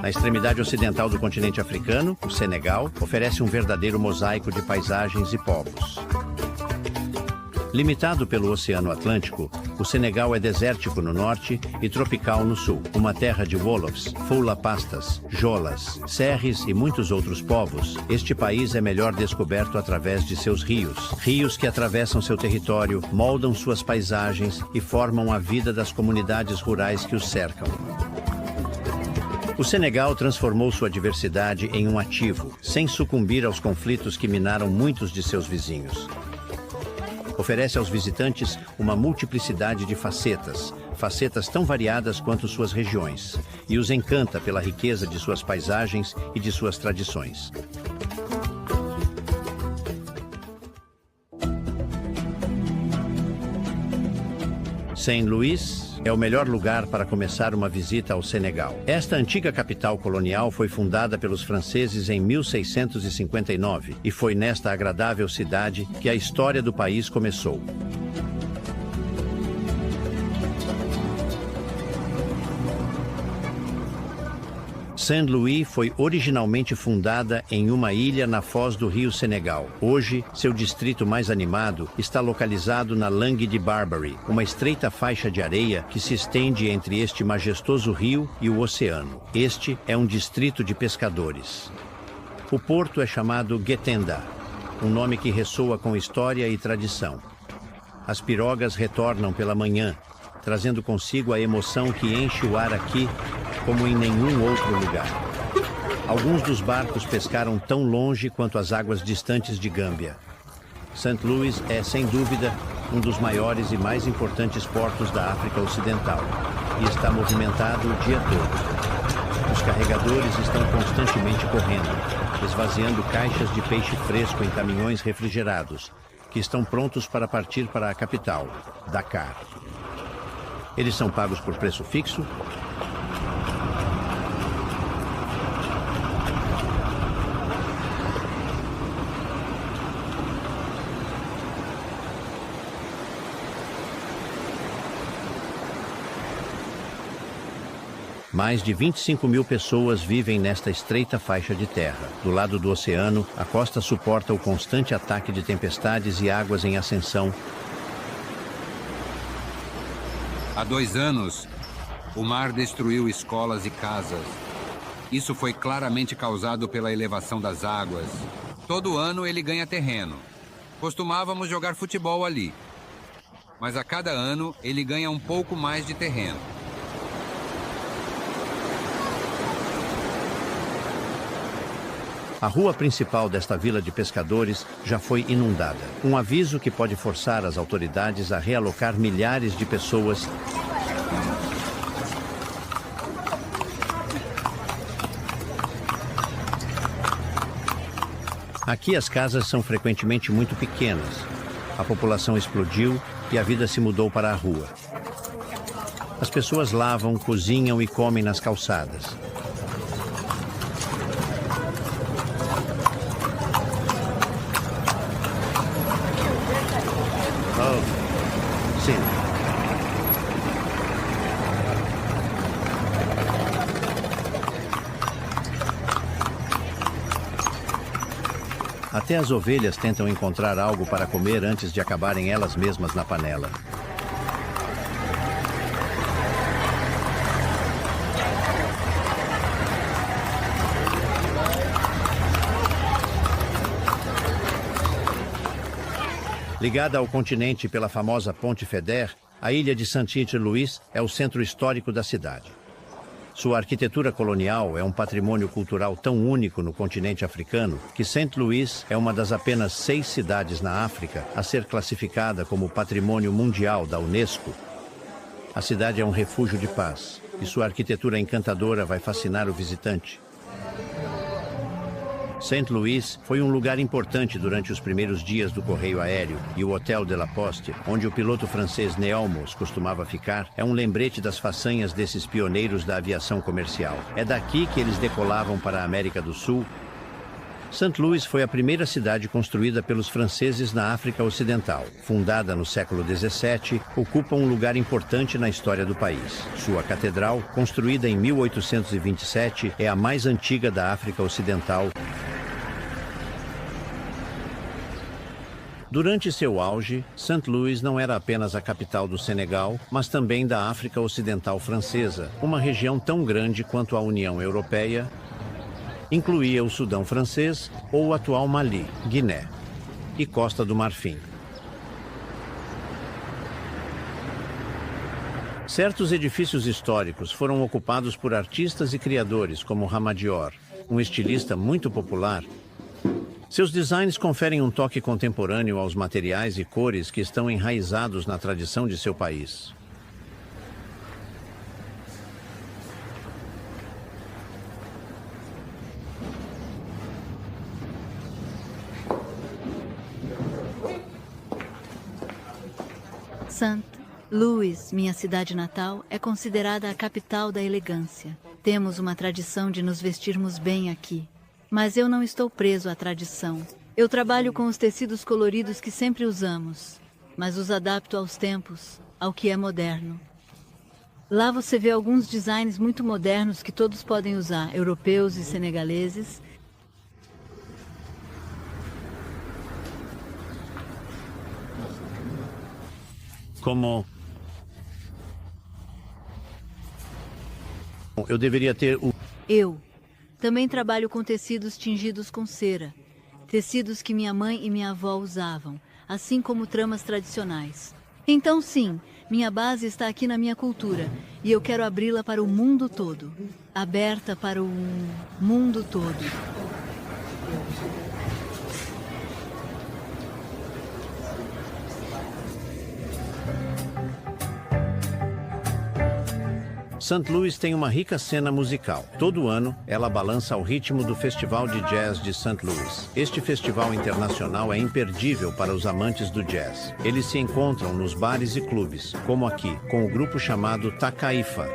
Na extremidade ocidental do continente africano, o Senegal oferece um verdadeiro mosaico de paisagens e povos. Limitado pelo Oceano Atlântico, o Senegal é desértico no norte e tropical no sul. Uma terra de wolofs, foula-pastas, jolas, serres e muitos outros povos, este país é melhor descoberto através de seus rios. Rios que atravessam seu território, moldam suas paisagens e formam a vida das comunidades rurais que os cercam. O Senegal transformou sua diversidade em um ativo, sem sucumbir aos conflitos que minaram muitos de seus vizinhos. Oferece aos visitantes uma multiplicidade de facetas tão variadas quanto suas regiões, e os encanta pela riqueza de suas paisagens e de suas tradições. Saint-Louis é o melhor lugar para começar uma visita ao Senegal. Esta antiga capital colonial foi fundada pelos franceses em 1659 e foi nesta agradável cidade que a história do país começou. Saint-Louis foi originalmente fundada em uma ilha na foz do rio Senegal. Hoje, seu distrito mais animado está localizado na Langue de Barbarie, uma estreita faixa de areia que se estende entre este majestoso rio e o oceano. Este é um distrito de pescadores. O porto é chamado Guetenda, um nome que ressoa com história e tradição. As pirogas retornam pela manhã, trazendo consigo a emoção que enche o ar aqui como em nenhum outro lugar. Alguns dos barcos pescaram tão longe quanto as águas distantes de Gâmbia. St. Louis é, sem dúvida, um dos maiores e mais importantes portos da África Ocidental e está movimentado o dia todo. Os carregadores estão constantemente correndo, esvaziando caixas de peixe fresco em caminhões refrigerados, que estão prontos para partir para a capital, Dakar. Eles são pagos por preço fixo. Mais de 25 mil pessoas vivem nesta estreita faixa de terra. Do lado do oceano, a costa suporta o constante ataque de tempestades e águas em ascensão. Há 2 anos, o mar destruiu escolas e casas. Isso foi claramente causado pela elevação das águas. Todo ano ele ganha terreno. Costumávamos jogar futebol ali. Mas a cada ano ele ganha um pouco mais de terreno. A rua principal desta vila de pescadores já foi inundada. Um aviso que pode forçar as autoridades a realocar milhares de pessoas. Aqui as casas são frequentemente muito pequenas. A população explodiu e a vida se mudou para a rua. As pessoas lavam, cozinham e comem nas calçadas. Sim. Até as ovelhas tentam encontrar algo para comer antes de acabarem elas mesmas na panela. Ligada ao continente pela famosa Ponte Feder, a ilha de Saint-Louis é o centro histórico da cidade. Sua arquitetura colonial é um patrimônio cultural tão único no continente africano que Saint-Louis é uma das apenas 6 cidades na África a ser classificada como Patrimônio Mundial da Unesco. A cidade é um refúgio de paz e sua arquitetura encantadora vai fascinar o visitante. Saint-Louis foi um lugar importante durante os primeiros dias do correio aéreo e o Hotel de la Poste, onde o piloto francês Neolmos costumava ficar, é um lembrete das façanhas desses pioneiros da aviação comercial. É daqui que eles decolavam para a América do Sul St. Louis foi a primeira cidade construída pelos franceses na África Ocidental. Fundada no século XVII, ocupa um lugar importante na história do país. Sua catedral, construída em 1827, é a mais antiga da África Ocidental. Durante seu auge, St. Louis não era apenas a capital do Senegal, mas também da África Ocidental Francesa, uma região tão grande quanto a União Europeia, incluía o Sudão Francês ou o atual Mali, Guiné e Costa do Marfim. Certos edifícios históricos foram ocupados por artistas e criadores como Ramadior, um estilista muito popular. Seus designs conferem um toque contemporâneo aos materiais e cores que estão enraizados na tradição de seu país. St. Louis, minha cidade natal, é considerada a capital da elegância. Temos uma tradição de nos vestirmos bem aqui. Mas eu não estou preso à tradição. Eu trabalho com os tecidos coloridos que sempre usamos, mas os adapto aos tempos, ao que é moderno. Lá você vê alguns designs muito modernos que todos podem usar, europeus e senegaleses. Como eu deveria ter o... Eu também trabalho com tecidos tingidos com cera, tecidos que minha mãe e minha avó usavam, assim como tramas tradicionais. Então sim, minha base está aqui na minha cultura, e eu quero abri-la para o mundo todo. Aberta para o mundo todo. St. Louis tem uma rica cena musical. Todo ano, ela balança ao ritmo do Festival de Jazz de St. Louis. Este festival internacional é imperdível para os amantes do jazz. Eles se encontram nos bares e clubes, como aqui, com o grupo chamado Takaifa.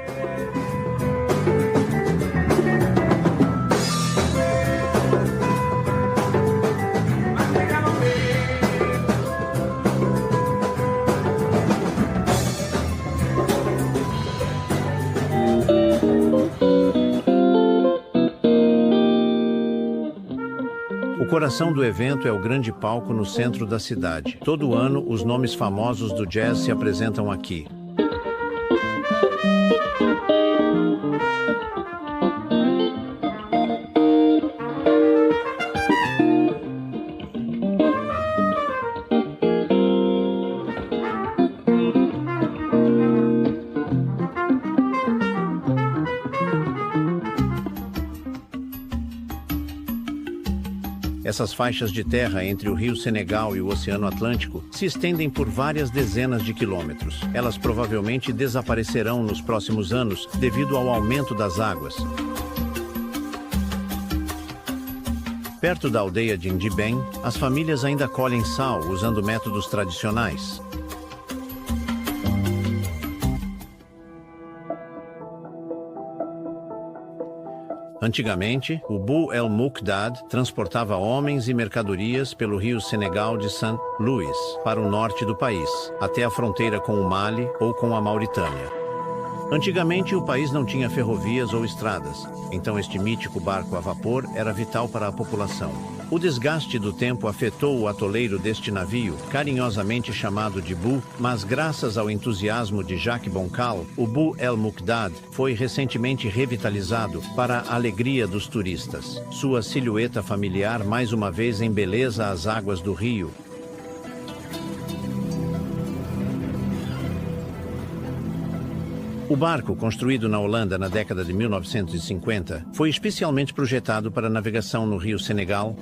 O coração do evento é o grande palco no centro da cidade. Todo ano, os nomes famosos do jazz se apresentam aqui. Essas faixas de terra entre o Rio Senegal e o Oceano Atlântico se estendem por várias dezenas de quilômetros. Elas provavelmente desaparecerão nos próximos anos devido ao aumento das águas. Perto da aldeia de Ndibem, as famílias ainda colhem sal usando métodos tradicionais. Antigamente, o Bou El Mukdad transportava homens e mercadorias pelo rio Senegal de St. Louis para o norte do país, até a fronteira com o Mali ou com a Mauritânia. Antigamente, o país não tinha ferrovias ou estradas, então este mítico barco a vapor era vital para a população. O desgaste do tempo afetou o atoleiro deste navio, carinhosamente chamado de Bou, mas graças ao entusiasmo de Jacques Boncal, o Bou El Mukdad foi recentemente revitalizado para a alegria dos turistas. Sua silhueta familiar mais uma vez embeleza as águas do rio. O barco, construído na Holanda na década de 1950, foi especialmente projetado para navegação no rio Senegal.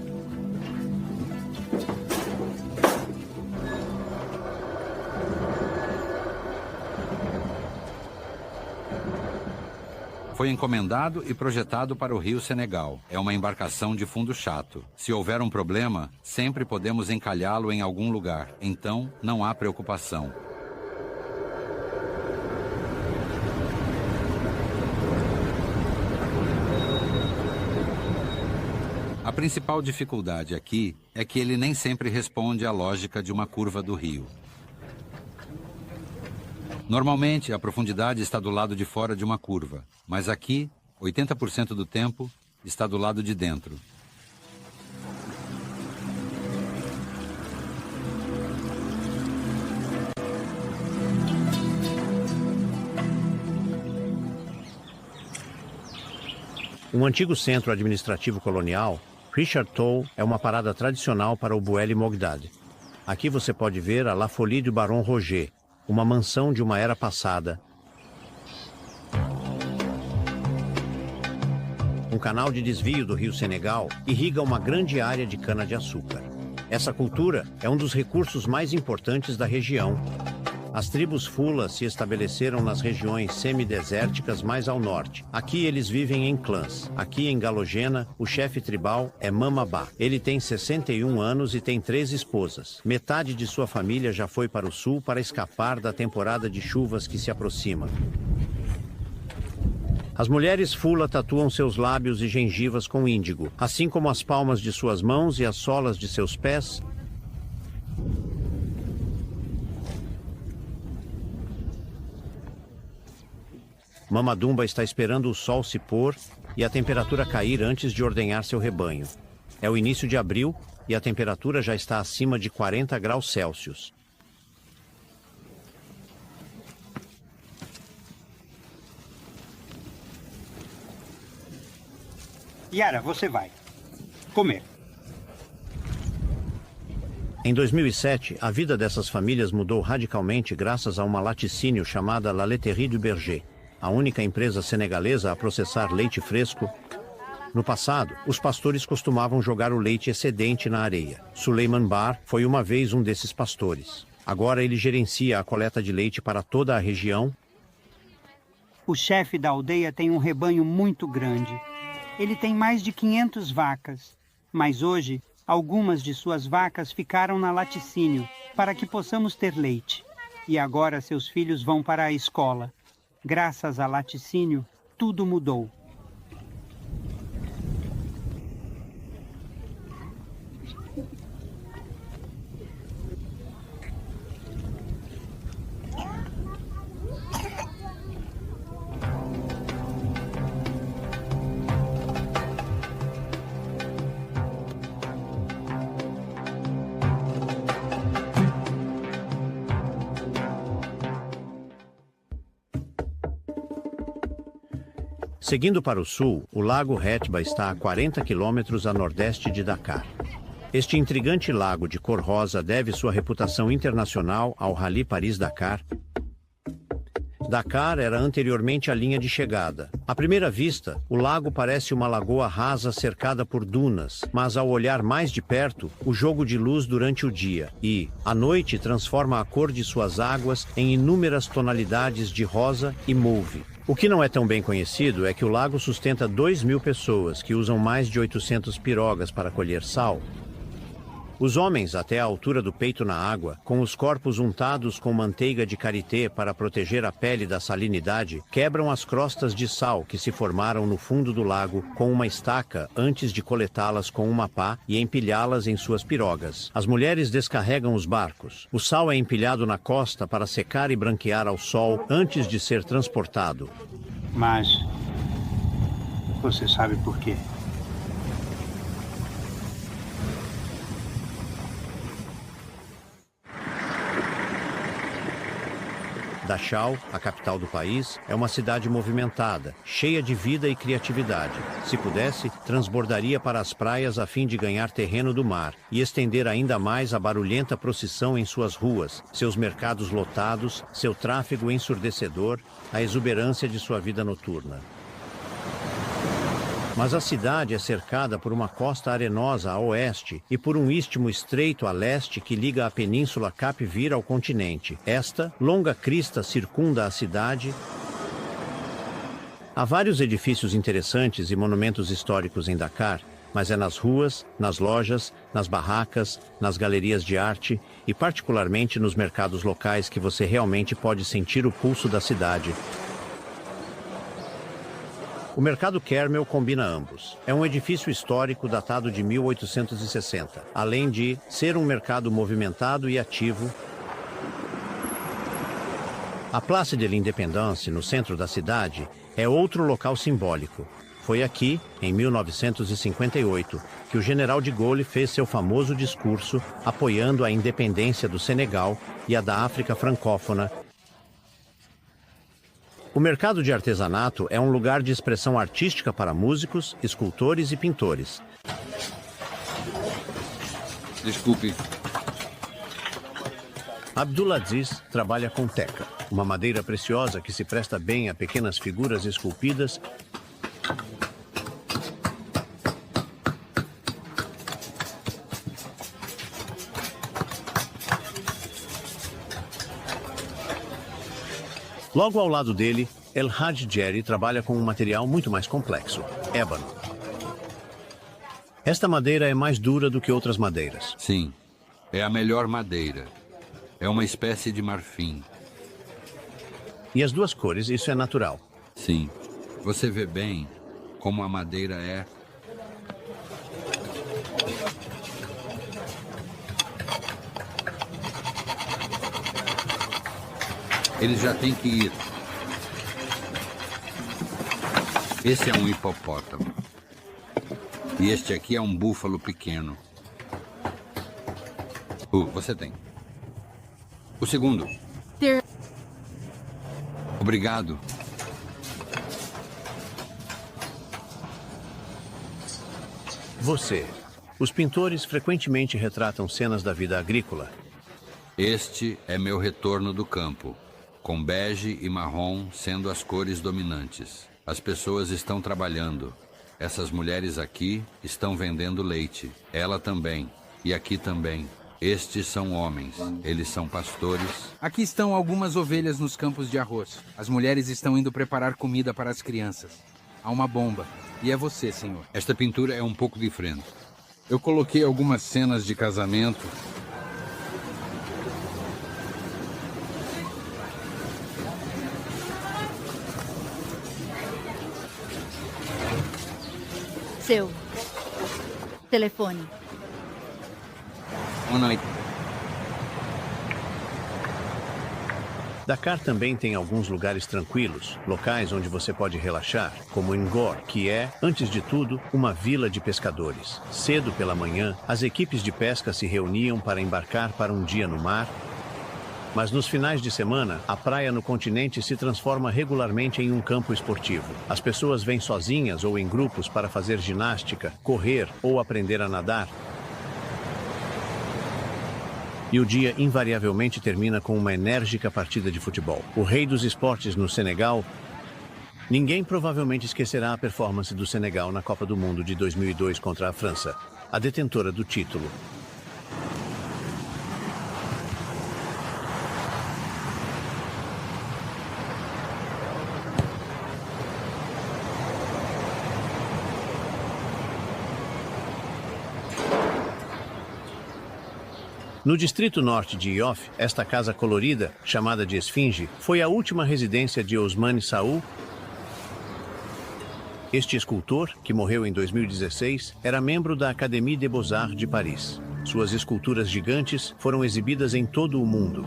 Foi encomendado e projetado para o rio Senegal. É uma embarcação de fundo chato. Se houver um problema, sempre podemos encalhá-lo em algum lugar. Então, não há preocupação. A principal dificuldade aqui é que ele nem sempre responde à lógica de uma curva do rio. Normalmente, a profundidade está do lado de fora de uma curva, mas aqui, 80% do tempo, está do lado de dentro. Um antigo centro administrativo colonial, Richard Toll é uma parada tradicional para o Buelle Mogdad. Aqui você pode ver a La Folie du Baron Roger, uma mansão de uma era passada. Um canal de desvio do rio Senegal irriga uma grande área de cana-de-açúcar. Essa cultura é um dos recursos mais importantes da região. As tribos Fula se estabeleceram nas regiões semidesérticas mais ao norte. Aqui eles vivem em clãs. Aqui em Galogena, o chefe tribal é Mamabá. Ele tem 61 anos e tem 3 esposas. Metade de sua família já foi para o sul para escapar da temporada de chuvas que se aproxima. As mulheres Fula tatuam seus lábios e gengivas com índigo, assim como as palmas de suas mãos e as solas de seus pés. Mamadumba está esperando o sol se pôr e a temperatura cair antes de ordenhar seu rebanho. É o início de abril e a temperatura já está acima de 40 graus Celsius. Yara, você vai comer. Em 2007, a vida dessas famílias mudou radicalmente graças a uma laticínio chamada La Laiterie du Berger, a única empresa senegalesa a processar leite fresco. No passado, os pastores costumavam jogar o leite excedente na areia. Suleiman Bar foi uma vez um desses pastores. Agora ele gerencia a coleta de leite para toda a região. O chefe da aldeia tem um rebanho muito grande. Ele tem mais de 500 vacas, mas hoje algumas de suas vacas ficaram na laticínio para que possamos ter leite. E agora seus filhos vão para a escola. Graças a laticínio, tudo mudou. Seguindo para o sul, o lago Hetba está a 40 quilômetros a nordeste de Dakar. Este intrigante lago de cor rosa deve sua reputação internacional ao Rally Paris-Dakar. Dakar era anteriormente a linha de chegada. À primeira vista, o lago parece uma lagoa rasa cercada por dunas, mas ao olhar mais de perto, o jogo de luz durante o dia e, à noite, transforma a cor de suas águas em inúmeras tonalidades de rosa e mauve. O que não é tão bem conhecido é que o lago sustenta 2.000 pessoas que usam mais de 800 pirogas para colher sal. Os homens, até a altura do peito na água, com os corpos untados com manteiga de karité para proteger a pele da salinidade, quebram as crostas de sal que se formaram no fundo do lago com uma estaca antes de coletá-las com uma pá e empilhá-las em suas pirogas. As mulheres descarregam os barcos. O sal é empilhado na costa para secar e branquear ao sol antes de ser transportado. Mas você sabe por quê? Dachau, a capital do país, é uma cidade movimentada, cheia de vida e criatividade. Se pudesse, transbordaria para as praias a fim de ganhar terreno do mar e estender ainda mais a barulhenta procissão em suas ruas, seus mercados lotados, seu tráfego ensurdecedor, a exuberância de sua vida noturna. Mas a cidade é cercada por uma costa arenosa a oeste e por um istmo estreito a leste que liga a península Cap Vert ao continente. Esta longa crista circunda a cidade. Há vários edifícios interessantes e monumentos históricos em Dakar, mas é nas ruas, nas lojas, nas barracas, nas galerias de arte e particularmente nos mercados locais que você realmente pode sentir o pulso da cidade. O Mercado Carmel combina ambos. É um edifício histórico datado de 1860, além de ser um mercado movimentado e ativo. A Place de l'Indépendance, no centro da cidade, é outro local simbólico. Foi aqui, em 1958, que o general de Gaulle fez seu famoso discurso apoiando a independência do Senegal e a da África francófona. O mercado de artesanato é um lugar de expressão artística para músicos, escultores e pintores. Desculpe. Abdulaziz trabalha com teca, uma madeira preciosa que se presta bem a pequenas figuras esculpidas. Logo ao lado dele, El Hadj Jerry trabalha com um material muito mais complexo, ébano. Esta madeira é mais dura do que outras madeiras. Sim, é a melhor madeira. É uma espécie de marfim. E as duas cores, isso é natural. Sim, você vê bem como a madeira é. Eles já têm que ir. Esse é um hipopótamo. E este aqui é um búfalo pequeno. Você tem. O segundo. Obrigado. Você. Os pintores frequentemente retratam cenas da vida agrícola. Este é meu retorno do campo, com bege e marrom sendo as cores dominantes. As pessoas estão trabalhando. Essas mulheres aqui estão vendendo leite. Ela também. E aqui também. Estes são homens. Eles são pastores. Aqui estão algumas ovelhas nos campos de arroz. As mulheres estão indo preparar comida para as crianças. Há uma bomba. E é você, senhor. Esta pintura é um pouco diferente. Eu coloquei algumas cenas de casamento. Seu telefone. Boa noite. Dakar também tem alguns lugares tranquilos, locais onde você pode relaxar, como Ngor, que é, antes de tudo, uma vila de pescadores. Cedo pela manhã, as equipes de pesca se reuniam para embarcar para um dia no mar. Mas nos finais de semana, a praia no continente se transforma regularmente em um campo esportivo. As pessoas vêm sozinhas ou em grupos para fazer ginástica, correr ou aprender a nadar. E o dia invariavelmente termina com uma enérgica partida de futebol. O rei dos esportes no Senegal. Ninguém provavelmente esquecerá a performance do Senegal na Copa do Mundo de 2002 contra a França, a detentora do título. No distrito norte de Yoff, esta casa colorida, chamada de Esfinge, foi a última residência de Ousmane Saoud. Este escultor, que morreu em 2016, era membro da Académie des Beaux-Arts de Paris. Suas esculturas gigantes foram exibidas em todo o mundo.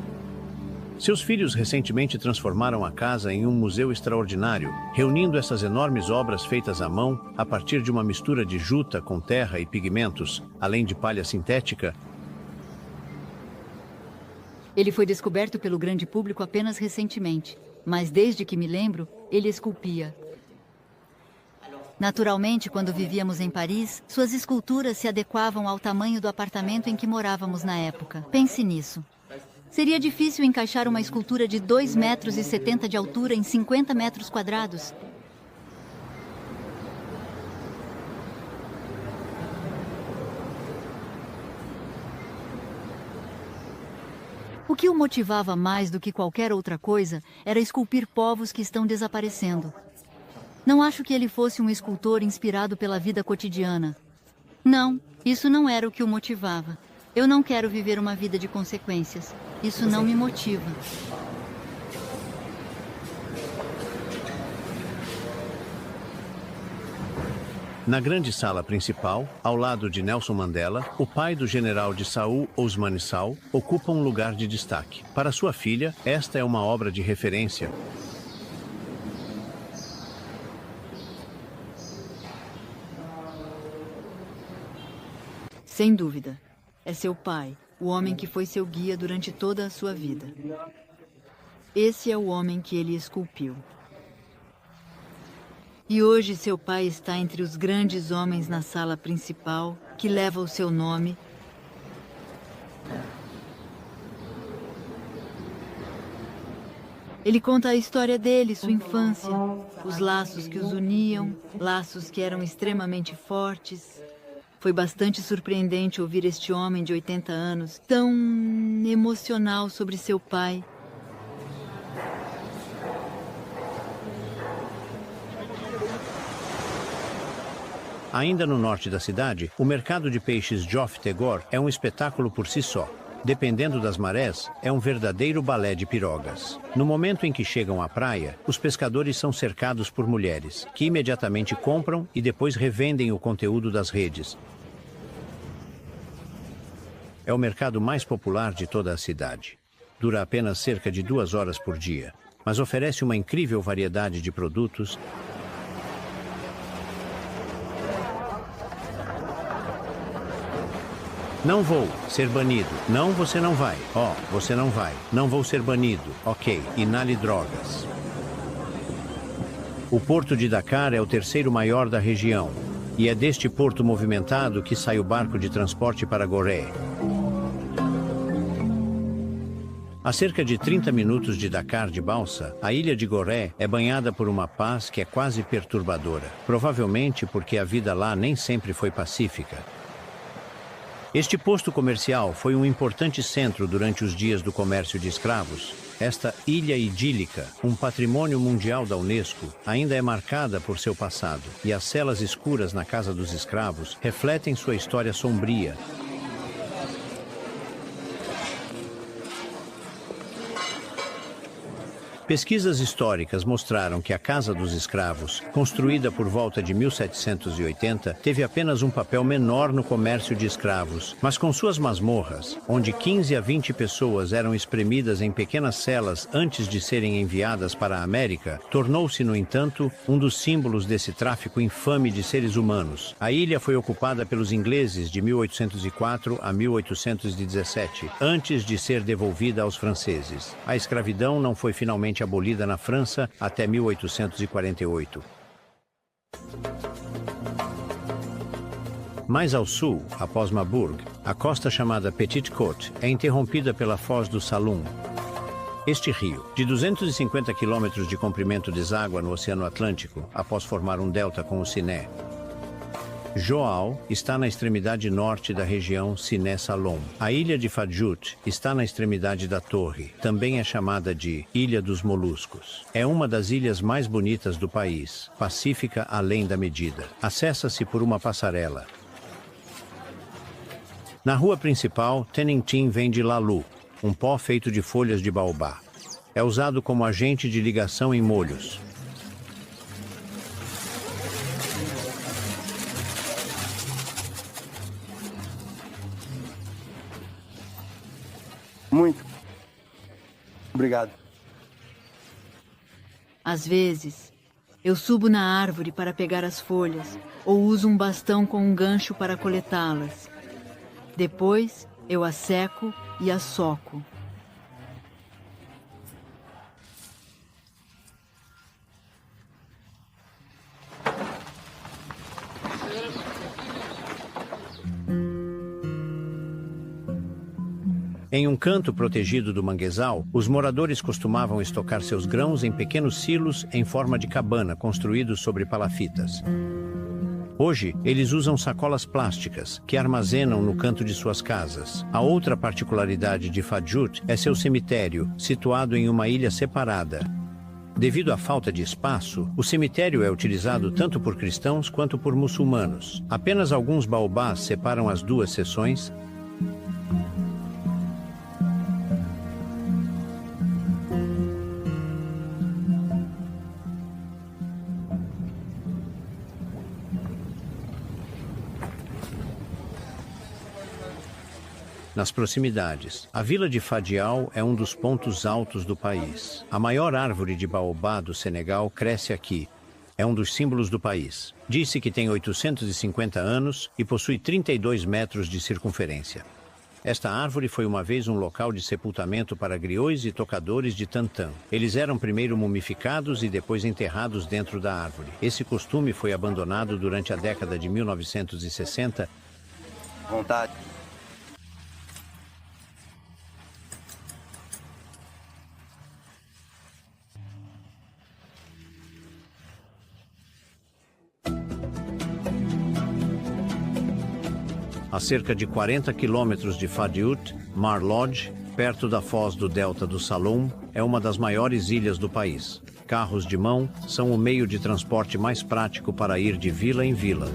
Seus filhos recentemente transformaram a casa em um museu extraordinário, reunindo essas enormes obras feitas à mão, a partir de uma mistura de juta com terra e pigmentos, além de palha sintética. Ele foi descoberto pelo grande público apenas recentemente, mas desde que me lembro, ele esculpia. Naturalmente, quando vivíamos em Paris, suas esculturas se adequavam ao tamanho do apartamento em que morávamos na época. Pense nisso. Seria difícil encaixar uma escultura de 2,70 metros de altura em 50 metros quadrados. O que o motivava mais do que qualquer outra coisa era esculpir povos que estão desaparecendo. Não acho que ele fosse um escultor inspirado pela vida cotidiana. Não, isso não era o que o motivava. Eu não quero viver uma vida de consequências. Isso não me motiva. Na grande sala principal, ao lado de Nelson Mandela, o pai do general de Saul, Ousmane Sall, ocupa um lugar de destaque. Para sua filha, esta é uma obra de referência. Sem dúvida. É seu pai, o homem que foi seu guia durante toda a sua vida. Esse é o homem que ele esculpiu. E hoje seu pai está entre os grandes homens na sala principal, que leva o seu nome. Ele conta a história dele, sua infância, os laços que os uniam, laços que eram extremamente fortes. Foi bastante surpreendente ouvir este homem de 80 anos tão emocional sobre seu pai. Ainda no norte da cidade, o mercado de peixes Jof Tegor é um espetáculo por si só. Dependendo das marés, é um verdadeiro balé de pirogas. No momento em que chegam à praia, os pescadores são cercados por mulheres, que imediatamente compram e depois revendem o conteúdo das redes. É o mercado mais popular de toda a cidade. Dura apenas cerca de 2 horas por dia, mas oferece uma incrível variedade de produtos. Não vou ser banido. Não, você não vai. Ó, você não vai. Não vou ser banido. Ok, inale drogas. O porto de Dakar é o terceiro maior da região. E é deste porto movimentado que sai o barco de transporte para Gorée. A cerca de 30 minutos de Dakar de balsa, a ilha de Gorée é banhada por uma paz que é quase perturbadora. Provavelmente porque a vida lá nem sempre foi pacífica. Este posto comercial foi um importante centro durante os dias do comércio de escravos. Esta ilha idílica, um patrimônio mundial da Unesco, ainda é marcada por seu passado, e as celas escuras na casa dos escravos refletem sua história sombria. Pesquisas históricas mostraram que a Casa dos Escravos, construída por volta de 1780, teve apenas um papel menor no comércio de escravos, mas com suas masmorras, onde 15 a 20 pessoas eram espremidas em pequenas celas antes de serem enviadas para a América, tornou-se, no entanto, um dos símbolos desse tráfico infame de seres humanos. A ilha foi ocupada pelos ingleses de 1804 a 1817, antes de ser devolvida aos franceses. A escravidão não foi finalmente abolida na França até 1848. Mais ao sul, após Mabourg, a costa chamada Petite Côte é interrompida pela Foz do Saloum. Este rio, de 250 quilômetros de comprimento, deságua no Oceano Atlântico após formar um delta com o Siné. Joal está na extremidade norte da região Siné-Salom. A ilha de Fadjout está na extremidade da torre. Também é chamada de Ilha dos Moluscos. É uma das ilhas mais bonitas do país, pacífica além da medida. Acessa-se por uma passarela. Na rua principal, Tenintin vende lalu, um pó feito de folhas de baobá. É usado como agente de ligação em molhos. Muito. Obrigado. Às vezes, eu subo na árvore para pegar as folhas, ou uso um bastão com um gancho para coletá-las. Depois, eu as seco e as soco. Em um canto protegido do manguezal, os moradores costumavam estocar seus grãos em pequenos silos em forma de cabana construídos sobre palafitas. Hoje, eles usam sacolas plásticas, que armazenam no canto de suas casas. A outra particularidade de Fadjout é seu cemitério, situado em uma ilha separada. Devido à falta de espaço, o cemitério é utilizado tanto por cristãos quanto por muçulmanos. Apenas alguns baobás separam as duas seções. nas proximidades. A vila de Fadial é um dos pontos altos do país. A maior árvore de baobá do Senegal cresce aqui. É um dos símbolos do país. Disse que tem 850 anos e possui 32 metros de circunferência. Esta árvore foi uma vez um local de sepultamento para griots e tocadores de tantã. Eles eram primeiro mumificados e depois enterrados dentro da árvore. Esse costume foi abandonado durante a década de 1960. Vontade. A cerca de 40 quilômetros de Fadiout, Mar Lodge, perto da foz do delta do Saloum, é uma das maiores ilhas do país. Carros de mão são o meio de transporte mais prático para ir de vila em vila.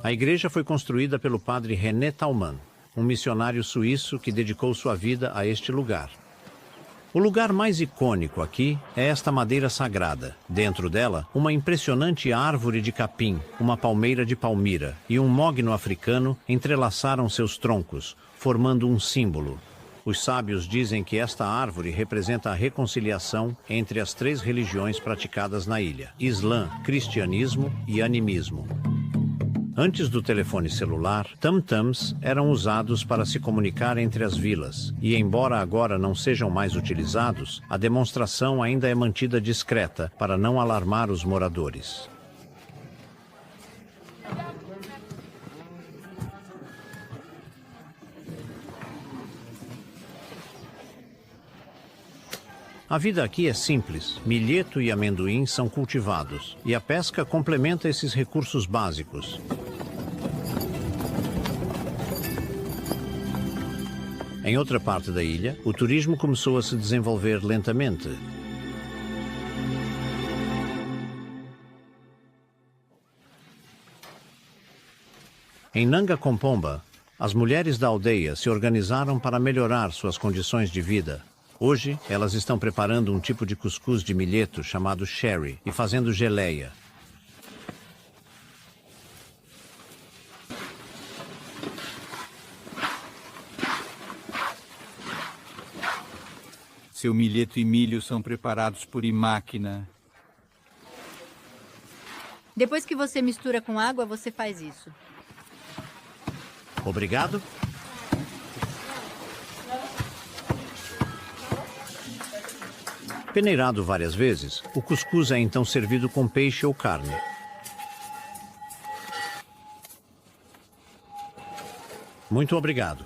A igreja foi construída pelo padre René Taumann, um missionário suíço que dedicou sua vida a este lugar. O lugar mais icônico aqui é esta madeira sagrada. Dentro dela, uma impressionante árvore de capim, uma palmeira de palmira e um mogno africano entrelaçaram seus troncos, formando um símbolo. Os sábios dizem que esta árvore representa a reconciliação entre as 3 religiões praticadas na ilha: Islã, cristianismo e animismo. Antes do telefone celular, tam-tams eram usados para se comunicar entre as vilas, e embora agora não sejam mais utilizados, a demonstração ainda é mantida discreta para não alarmar os moradores. A vida aqui é simples. Milheto e amendoim são cultivados, e a pesca complementa esses recursos básicos. Em outra parte da ilha, o turismo começou a se desenvolver lentamente. Em Nanga Kompomba, as mulheres da aldeia se organizaram para melhorar suas condições de vida. Hoje, elas estão preparando um tipo de cuscuz de milheto chamado sherry e fazendo geleia. Seu milheto e milho são preparados por máquina. Depois que você mistura com água, você faz isso. Obrigado. Peneirado várias vezes, o cuscuz é então servido com peixe ou carne. Muito obrigado.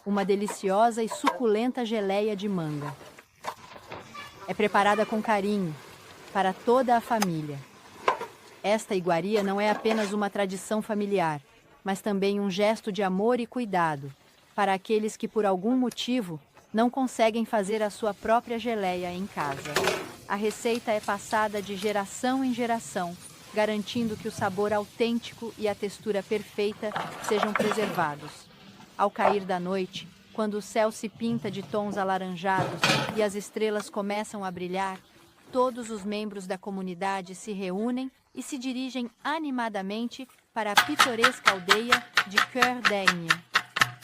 Uma deliciosa e suculenta geleia de manga. É preparada com carinho, para toda a família. Esta iguaria não é apenas uma tradição familiar, mas também um gesto de amor e cuidado para aqueles que, por algum motivo, não conseguem fazer a sua própria geleia em casa. A receita é passada de geração em geração, garantindo que o sabor autêntico e a textura perfeita sejam preservados. Ao cair da noite, quando o céu se pinta de tons alaranjados e as estrelas começam a brilhar, todos os membros da comunidade se reúnem e se dirigem animadamente para a pitoresca aldeia de Cœur d'Aigne.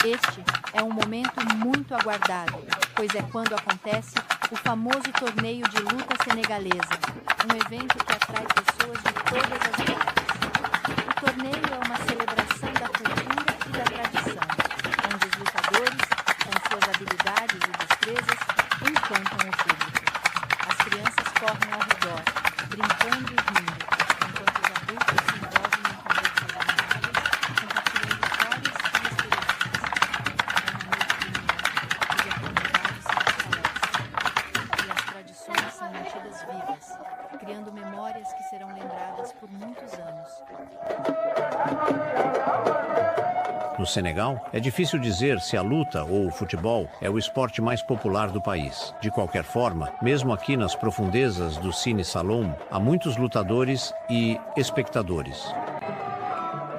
Este é um momento muito aguardado, pois é quando acontece o famoso torneio de luta senegalesa, um evento que atrai pessoas de todas as idades. O torneio é uma celebração da cultura e da tradição, onde os lutadores, com suas habilidades e destrezas, encantam o público. As crianças correm ao redor, brincando e rindo, enquanto os adultos se envolvem em conversas animadas, compartilhando histórias e experiências. É uma noite de união, onde a comunidade se fortalece, e as tradições são mantidas vivas, criando memórias que serão lembradas por muitos anos. No Senegal, é difícil dizer se a luta ou o futebol é o esporte mais popular do país. De qualquer forma, mesmo aqui nas profundezas do Sine Saloum, há muitos lutadores e espectadores.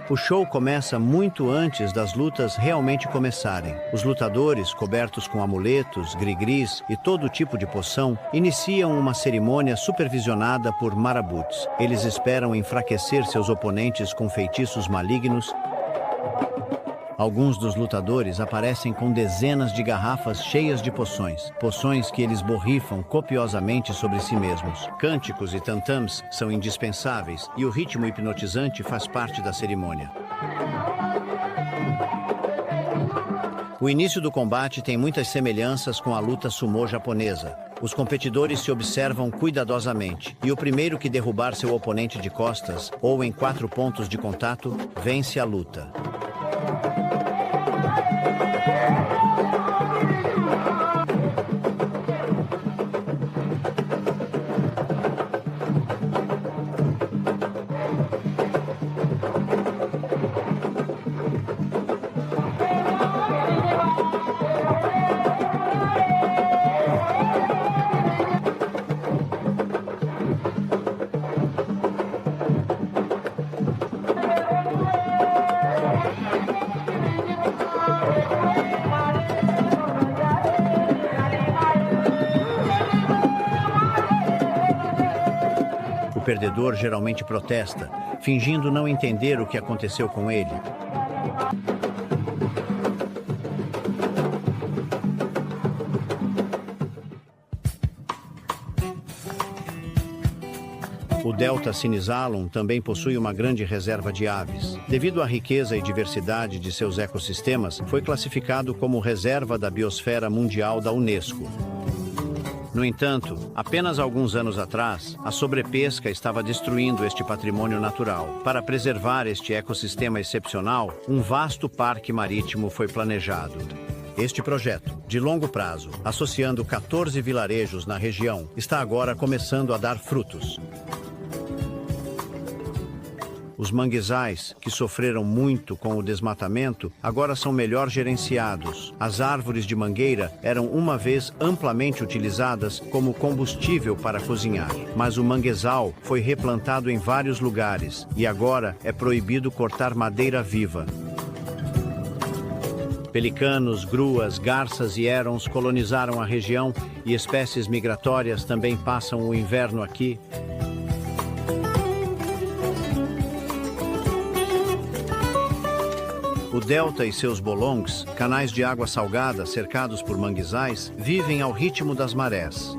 O show começa muito antes das lutas realmente começarem. Os lutadores, cobertos com amuletos, gris-gris e todo tipo de poção, iniciam uma cerimônia supervisionada por marabuts. Eles esperam enfraquecer seus oponentes com feitiços malignos. Alguns dos lutadores aparecem com dezenas de garrafas cheias de poções que eles borrifam copiosamente sobre si mesmos. Cânticos e tantãs são indispensáveis e o ritmo hipnotizante faz parte da cerimônia. O início do combate tem muitas semelhanças com a luta sumô japonesa. Os competidores se observam cuidadosamente e o primeiro que derrubar seu oponente de costas ou em 4 pontos de contato vence a luta. O perdedor geralmente protesta, fingindo não entender o que aconteceu com ele. O Delta Sinisalum também possui uma grande reserva de aves. Devido à riqueza e diversidade de seus ecossistemas, foi classificado como reserva da biosfera mundial da Unesco. No entanto, apenas alguns anos atrás, a sobrepesca estava destruindo este patrimônio natural. Para preservar este ecossistema excepcional, um vasto parque marítimo foi planejado. Este projeto, de longo prazo, associando 14 vilarejos na região, está agora começando a dar frutos. Os manguezais, que sofreram muito com o desmatamento, agora são melhor gerenciados. As árvores de mangueira eram uma vez amplamente utilizadas como combustível para cozinhar. Mas o manguezal foi replantado em vários lugares e agora é proibido cortar madeira viva. Pelicanos, gruas, garças e hérons colonizaram a região e espécies migratórias também passam o inverno aqui. O delta e seus bolongs, canais de água salgada cercados por manguezais, vivem ao ritmo das marés.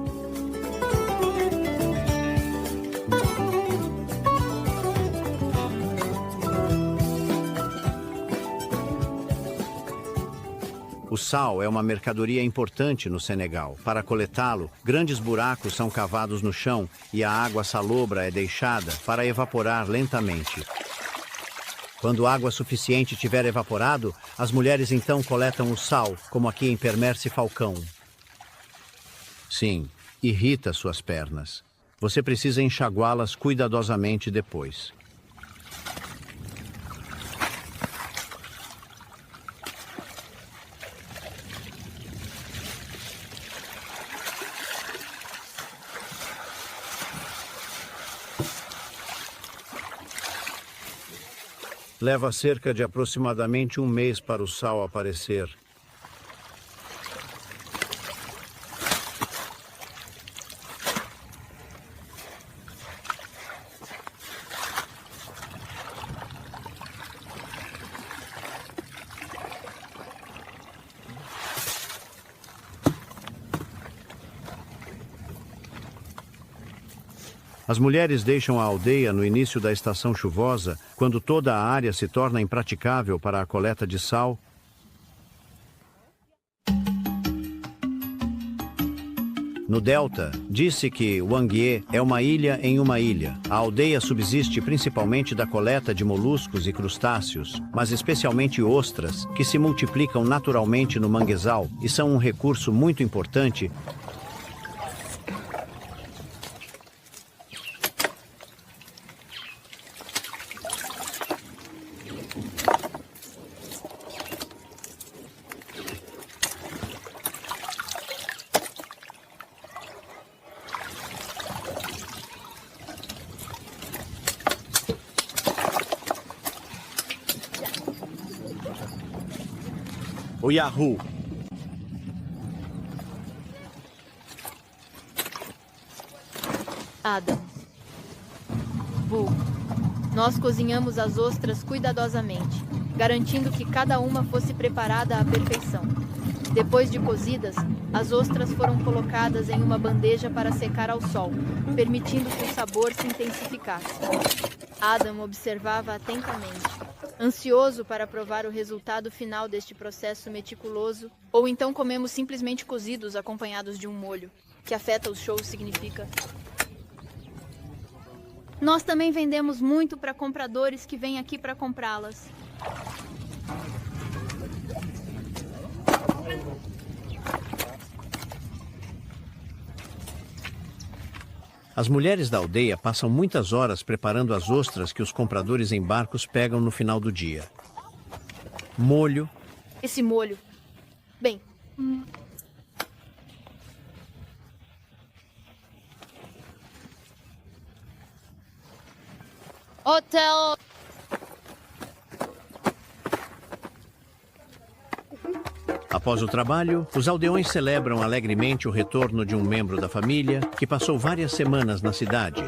O sal é uma mercadoria importante no Senegal. Para coletá-lo, grandes buracos são cavados no chão e a água salobra é deixada para evaporar lentamente. Quando água suficiente tiver evaporado, as mulheres então coletam o sal, como aqui em Permerse Falcão. Sim, irrita suas pernas. Você precisa enxaguá-las cuidadosamente depois. Leva cerca de aproximadamente um mês para o sal aparecer. As mulheres deixam a aldeia no início da estação chuvosa, quando toda a área se torna impraticável para a coleta de sal. No delta, disse que Wangie é uma ilha em uma ilha. A aldeia subsiste principalmente da coleta de moluscos e crustáceos, mas especialmente ostras, que se multiplicam naturalmente no manguezal e são um recurso muito importante. O Yahoo! Adam. Bu. Nós cozinhamos as ostras cuidadosamente, garantindo que cada uma fosse preparada à perfeição. Depois de cozidas, as ostras foram colocadas em uma bandeja para secar ao sol, permitindo que o sabor se intensificasse. Adam observava atentamente, ansioso para provar o resultado final deste processo meticuloso, ou então comemos simplesmente cozidos acompanhados de um molho, que afeta os shows significa. Nós também vendemos muito para compradores que vêm aqui para comprá-las. As mulheres da aldeia passam muitas horas preparando as ostras que os compradores em barcos pegam no final do dia. Molho. Esse molho. Bem. Hotel. Após o trabalho, os aldeões celebram alegremente o retorno de um membro da família que passou várias semanas na cidade.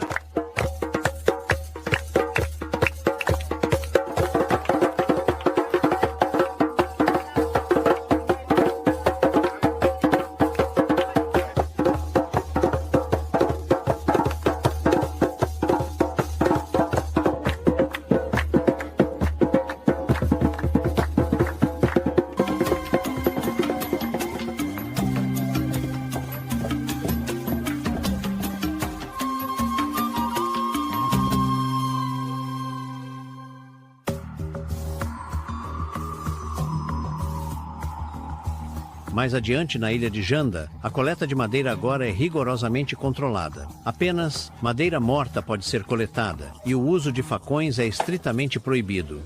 Mais adiante, na ilha de Janda, a coleta de madeira agora é rigorosamente controlada. Apenas madeira morta pode ser coletada, e o uso de facões é estritamente proibido.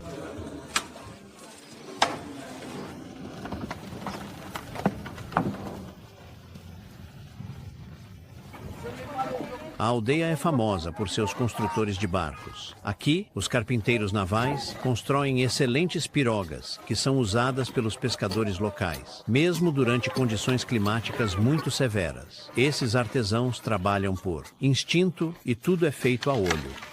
A aldeia é famosa por seus construtores de barcos. Aqui, os carpinteiros navais constroem excelentes pirogas, que são usadas pelos pescadores locais, mesmo durante condições climáticas muito severas. Esses artesãos trabalham por instinto e tudo é feito a olho.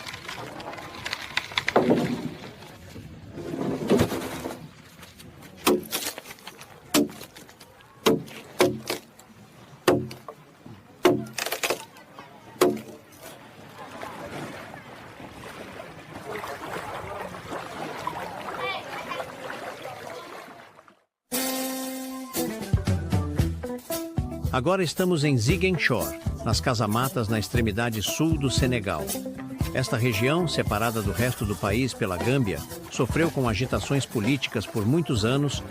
Agora estamos em Ziguinchor, nas casamatas na extremidade sul do Senegal. Esta região, separada do resto do país pela Gâmbia, sofreu com agitações políticas por muitos anos.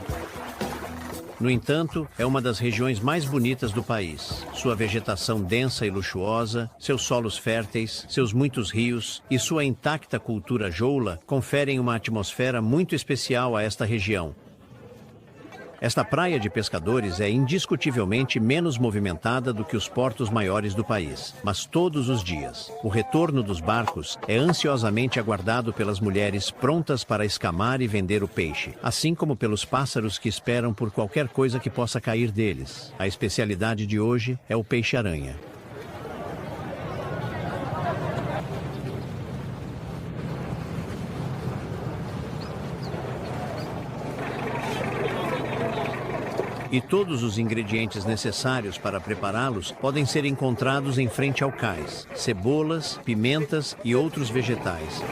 No entanto, é uma das regiões mais bonitas do país. Sua vegetação densa e luxuosa, seus solos férteis, seus muitos rios e sua intacta cultura joula conferem uma atmosfera muito especial a esta região. Esta praia de pescadores é indiscutivelmente menos movimentada do que os portos maiores do país, mas todos os dias, o retorno dos barcos é ansiosamente aguardado pelas mulheres prontas para escamar e vender o peixe, assim como pelos pássaros que esperam por qualquer coisa que possa cair deles. A especialidade de hoje é o peixe-aranha. E todos os ingredientes necessários para prepará-los podem ser encontrados em frente ao cais: cebolas, pimentas e outros vegetais.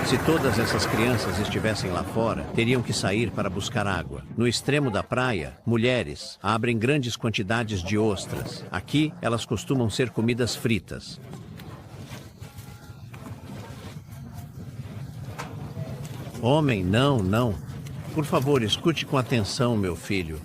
Se todas essas crianças estivessem lá fora, teriam que sair para buscar água. No extremo da praia, mulheres abrem grandes quantidades de ostras. Aqui, elas costumam ser comidas fritas. Homem, não, não. Por favor, escute com atenção, meu filho.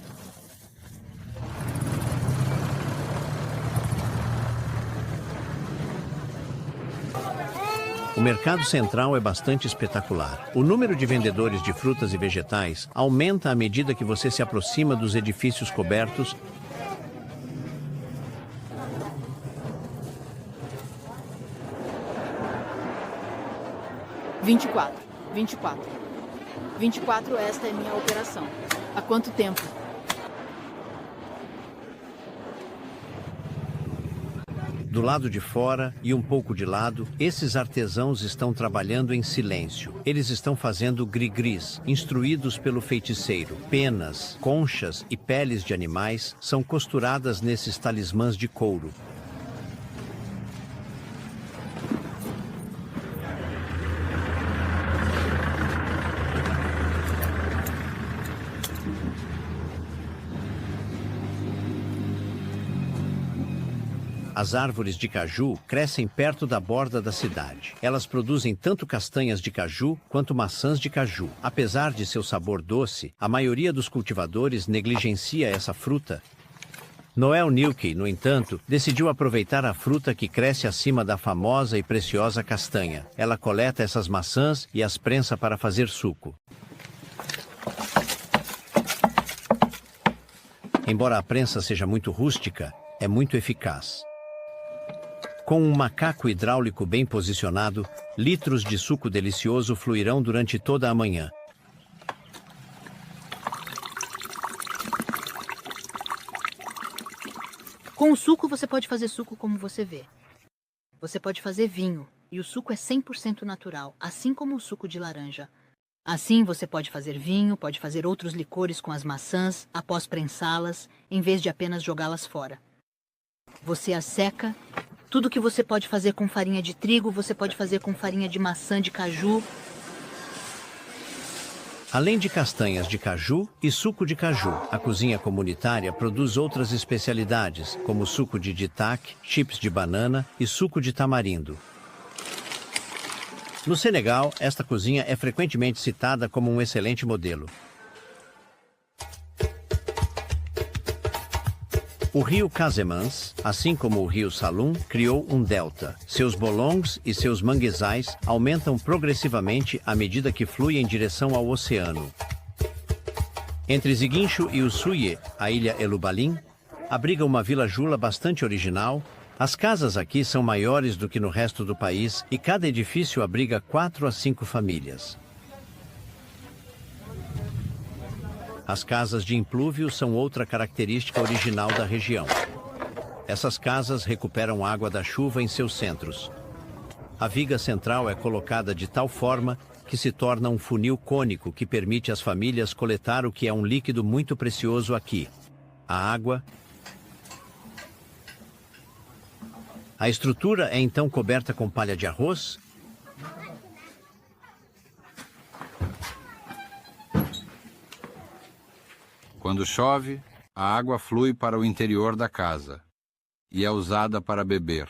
O mercado central é bastante espetacular. O número de vendedores de frutas e vegetais aumenta à medida que você se aproxima dos edifícios cobertos. 24. 24, esta é minha operação. Há quanto tempo? Do lado de fora e um pouco de lado, esses artesãos estão trabalhando em silêncio. Eles estão fazendo gris-gris, instruídos pelo feiticeiro. Penas, conchas e peles de animais são costuradas nesses talismãs de couro. As árvores de caju crescem perto da borda da cidade. Elas produzem tanto castanhas de caju quanto maçãs de caju. Apesar de seu sabor doce, a maioria dos cultivadores negligencia essa fruta. Noel Nilke, no entanto, decidiu aproveitar a fruta que cresce acima da famosa e preciosa castanha. Ela coleta essas maçãs e as prensa para fazer suco. Embora a prensa seja muito rústica, é muito eficaz. Com um macaco hidráulico bem posicionado, litros de suco delicioso fluirão durante toda a manhã. Com o suco, você pode fazer suco como você vê. Você pode fazer vinho, e o suco é 100% natural, assim como o suco de laranja. Assim, você pode fazer vinho, pode fazer outros licores com as maçãs, após prensá-las, em vez de apenas jogá-las fora. Você as seca. Tudo que você pode fazer com farinha de trigo, você pode fazer com farinha de maçã de caju. Além de castanhas de caju e suco de caju, a cozinha comunitária produz outras especialidades, como suco de ditak, chips de banana e suco de tamarindo. No Senegal, esta cozinha é frequentemente citada como um excelente modelo. O rio Casamance, assim como o rio Saloum, criou um delta. Seus bolongs e seus manguezais aumentam progressivamente à medida que flui em direção ao oceano. Entre Ziguinchou e Usuye, a ilha Elubalim, abriga uma vila jula bastante original. As casas aqui são maiores do que no resto do país e cada edifício abriga 4 a 5 famílias. As casas de implúvio são outra característica original da região. Essas casas recuperam água da chuva em seus centros. A viga central é colocada de tal forma que se torna um funil cônico que permite às famílias coletar o que é um líquido muito precioso aqui: a água. A estrutura é então coberta com palha de arroz. Quando chove, a água flui para o interior da casa e é usada para beber.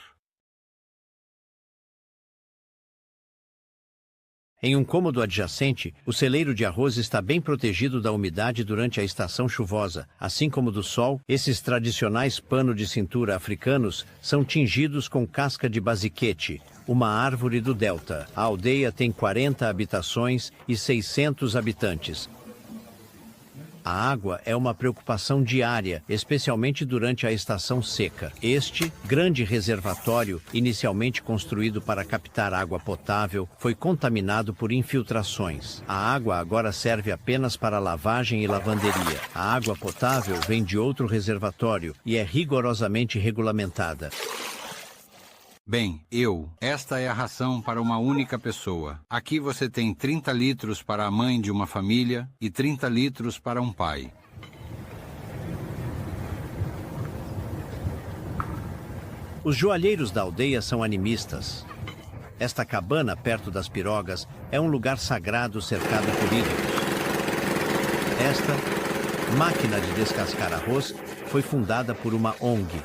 Em um cômodo adjacente, o celeiro de arroz está bem protegido da umidade durante a estação chuvosa. Assim como do sol, esses tradicionais pano de cintura africanos são tingidos com casca de baziquete, uma árvore do delta. A aldeia tem 40 habitações e 600 habitantes. A água é uma preocupação diária, especialmente durante a estação seca. Este grande reservatório, inicialmente construído para captar água potável, foi contaminado por infiltrações. A água agora serve apenas para lavagem e lavanderia. A água potável vem de outro reservatório e é rigorosamente regulamentada. Bem, esta é a ração para uma única pessoa. Aqui você tem 30 litros para a mãe de uma família e 30 litros para um pai. Os joalheiros da aldeia são animistas. Esta cabana perto das pirogas é um lugar sagrado cercado por ídolos. Esta máquina de descascar arroz foi fundada por uma ONG.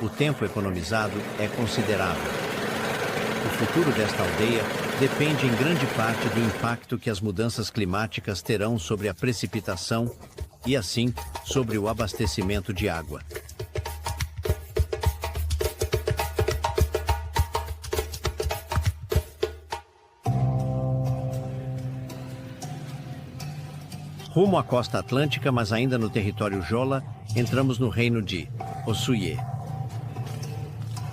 O tempo economizado é considerável. O futuro desta aldeia depende em grande parte do impacto que as mudanças climáticas terão sobre a precipitação e, assim, sobre o abastecimento de água. Rumo à costa atlântica, mas ainda no território Jola, entramos no reino de Osuye.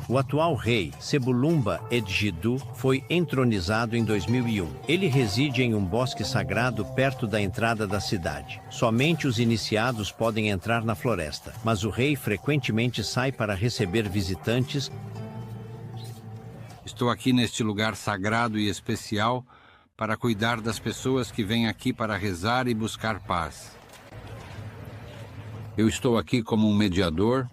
O atual rei, Sebulumba Edjidu, foi entronizado em 2001. Ele reside em um bosque sagrado perto da entrada da cidade. Somente os iniciados podem entrar na floresta, mas o rei frequentemente sai para receber visitantes. Estou aqui neste lugar sagrado e especial para cuidar das pessoas que vêm aqui para rezar e buscar paz. Eu estou aqui como um mediador.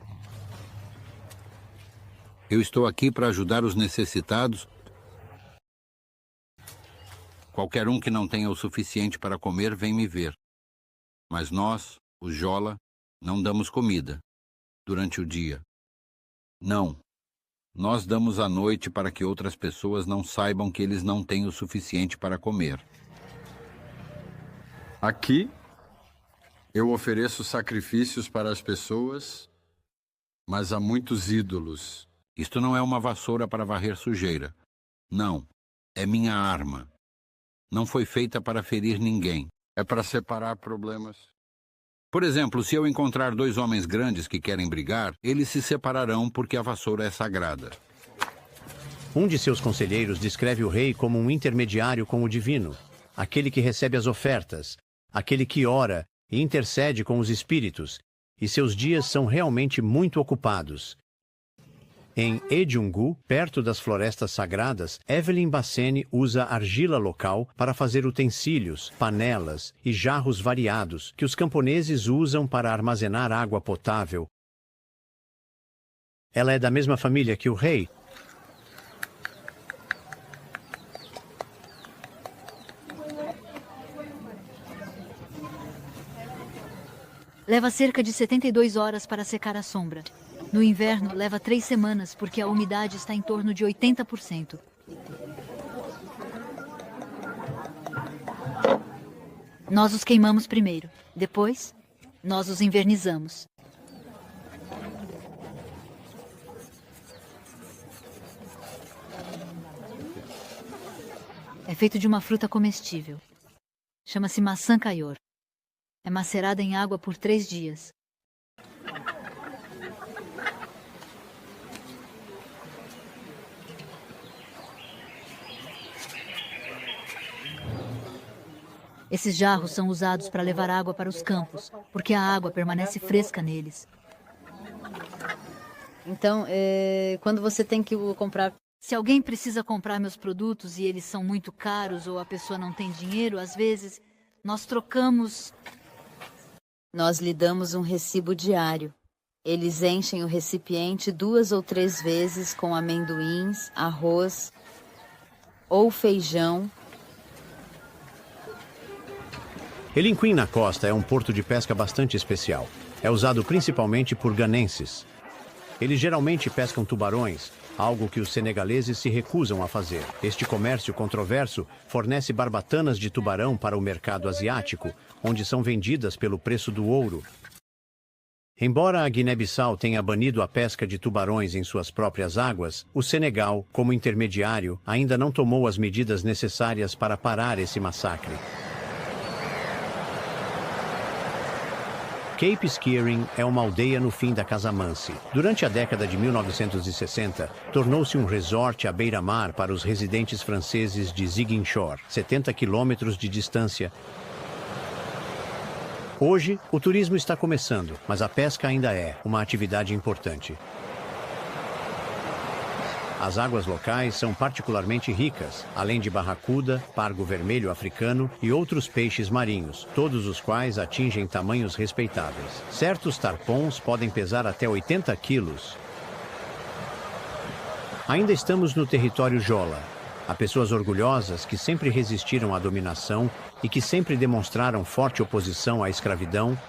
Eu estou aqui para ajudar os necessitados. Qualquer um que não tenha o suficiente para comer vem me ver. Mas nós, os Jola, não damos comida durante o dia. Não. Nós damos à noite para que outras pessoas não saibam que eles não têm o suficiente para comer. Aqui, eu ofereço sacrifícios para as pessoas, mas há muitos ídolos. Isto não é uma vassoura para varrer sujeira. Não, é minha arma. Não foi feita para ferir ninguém. É para separar problemas. Por exemplo, se eu encontrar dois homens grandes que querem brigar, eles se separarão porque a vassoura é sagrada. Um de seus conselheiros descreve o rei como um intermediário com o divino, aquele que recebe as ofertas, aquele que ora e intercede com os espíritos, e seus dias são realmente muito ocupados. Em Edjungu, perto das florestas sagradas, Evelyn Bassene usa argila local para fazer utensílios, panelas e jarros variados que os camponeses usam para armazenar água potável. Ela é da mesma família que o rei. Leva cerca de 72 horas para secar a sombra. No inverno, leva 3 semanas, porque a umidade está em torno de 80%. Nós os queimamos primeiro. Depois, nós os invernizamos. É feito de uma fruta comestível. Chama-se maçã caior. É macerada em água por 3 dias. Esses jarros são usados para levar água para os campos, porque a água permanece fresca neles. Então, quando você tem que comprar... Se alguém precisa comprar meus produtos e eles são muito caros ou a pessoa não tem dinheiro, às vezes nós trocamos... Nós lhe damos um recibo diário. Eles enchem o recipiente 2 ou 3 vezes com amendoins, arroz ou feijão. Elinquim na costa é um porto de pesca bastante especial. É usado principalmente por ganenses. Eles geralmente pescam tubarões, algo que os senegaleses se recusam a fazer. Este comércio controverso fornece barbatanas de tubarão para o mercado asiático, onde são vendidas pelo preço do ouro. Embora a Guiné-Bissau tenha banido a pesca de tubarões em suas próprias águas, o Senegal, como intermediário, ainda não tomou as medidas necessárias para parar esse massacre. Cape Skiering é uma aldeia no fim da Casamance. Durante a década de 1960, tornou-se um resort à beira-mar para os residentes franceses de Ziguinchor, 70 quilômetros de distância. Hoje, o turismo está começando, mas a pesca ainda é uma atividade importante. As águas locais são particularmente ricas, além de barracuda, pargo vermelho africano e outros peixes marinhos, todos os quais atingem tamanhos respeitáveis. Certos tarpões podem pesar até 80 quilos. Ainda estamos no território Jola. Há pessoas orgulhosas que sempre resistiram à dominação e que sempre demonstraram forte oposição à escravidão.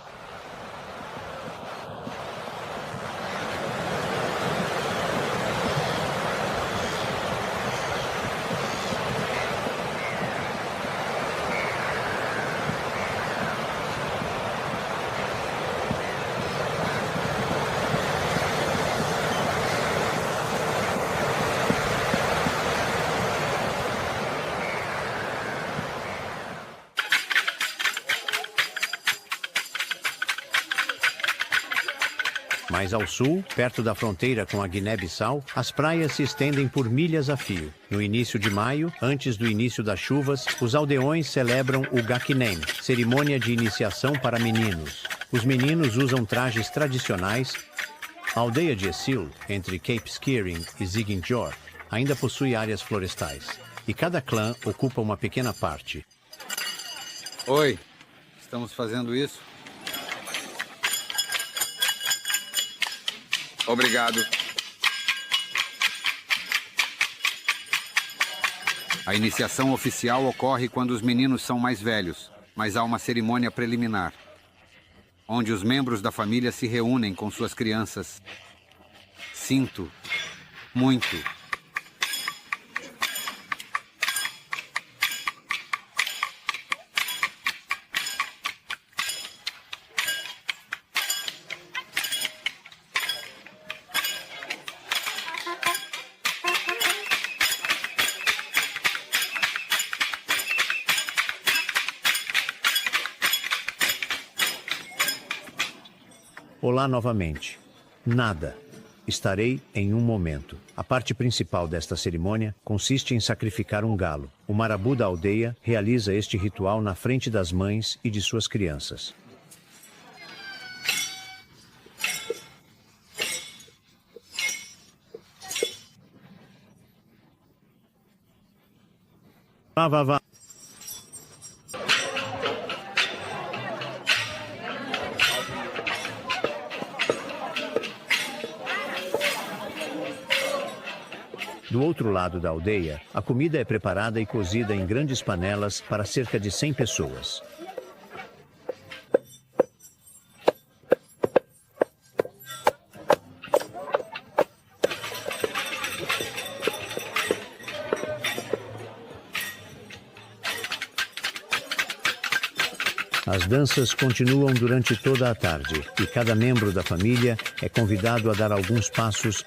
Mais ao sul, perto da fronteira com a Guiné-Bissau, as praias se estendem por milhas a fio. No início de maio, antes do início das chuvas, os aldeões celebram o Gakinem, cerimônia de iniciação para meninos. Os meninos usam trajes tradicionais. A aldeia de Esil, entre Cape Skirring e Ziguinchor, ainda possui áreas florestais. E cada clã ocupa uma pequena parte. Oi, estamos fazendo isso? Obrigado. A iniciação oficial ocorre quando os meninos são mais velhos, mas há uma cerimônia preliminar, onde os membros da família se reúnem com suas crianças. Sinto muito. Olá novamente. Nada. Estarei em um momento. A parte principal desta cerimônia consiste em sacrificar um galo. O marabu da aldeia realiza este ritual na frente das mães e de suas crianças. Vá. Do outro lado da aldeia, a comida é preparada e cozida em grandes panelas para cerca de 100 pessoas. As danças continuam durante toda a tarde e cada membro da família é convidado a dar alguns passos.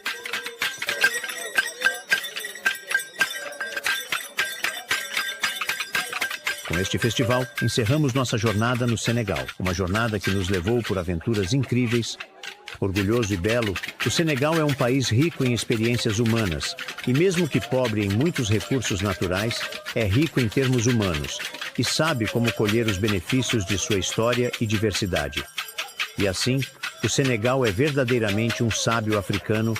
Com este festival, encerramos nossa jornada no Senegal, uma jornada que nos levou por aventuras incríveis. Orgulhoso e belo, o Senegal é um país rico em experiências humanas e, mesmo que pobre em muitos recursos naturais, é rico em termos humanos e sabe como colher os benefícios de sua história e diversidade. E assim, o Senegal é verdadeiramente um sábio africano.